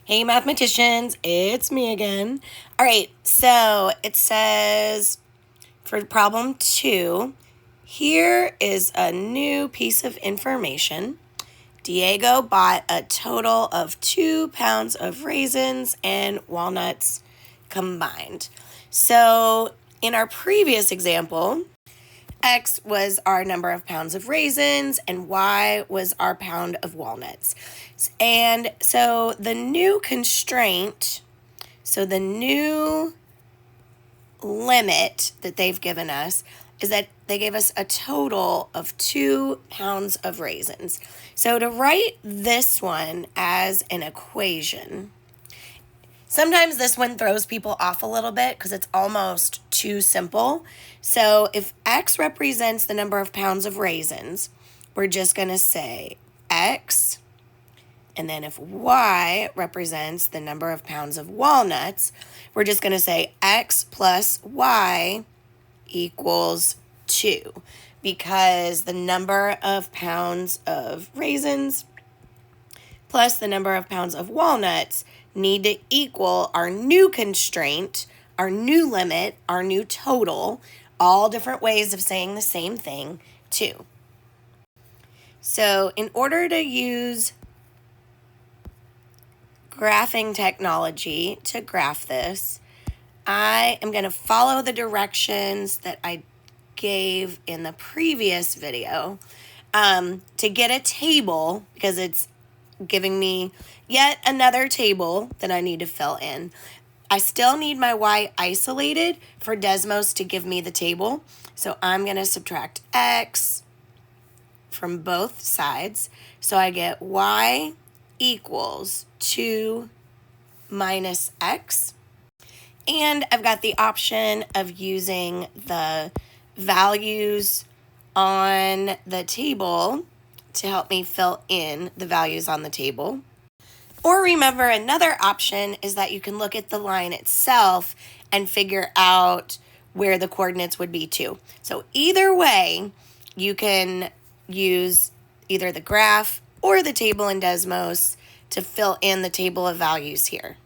Hey mathematicians, it's me again. All right, so it says for problem 2, here is a new piece of information. Diego bought a total of 2 pounds of raisins and walnuts combined. So in our previous example, X was our number of pounds of raisins and Y was our pound of walnuts. And so the new constraint, the new limit that they've given us is that they gave us a total of 2 pounds of raisins. So to write this one as an equation, sometimes this one throws people off a little bit because it's almost too simple. So if X represents the number of pounds of raisins, we're just going to say X. And then if Y represents the number of pounds of walnuts, we're just going to say X plus Y equals 2. Because the number of pounds of raisins plus the number of pounds of walnuts need to equal our new constraint, our new limit, our new total, all different ways of saying the same thing, 2. So in order to use graphing technology to graph this, I am going to follow the directions that I gave in the previous video to get a table, because it's giving me yet another table that I need to fill in. I still need my Y isolated for Desmos to give me the table. So I'm going to subtract X from both sides. So I get Y equals 2 minus X. And I've got the option of using the values on the table to help me fill in the values on the table. Or remember, another option is that you can look at the line itself and figure out where the coordinates would be too. So either way, you can use either the graph or the table in Desmos to fill in the table of values here.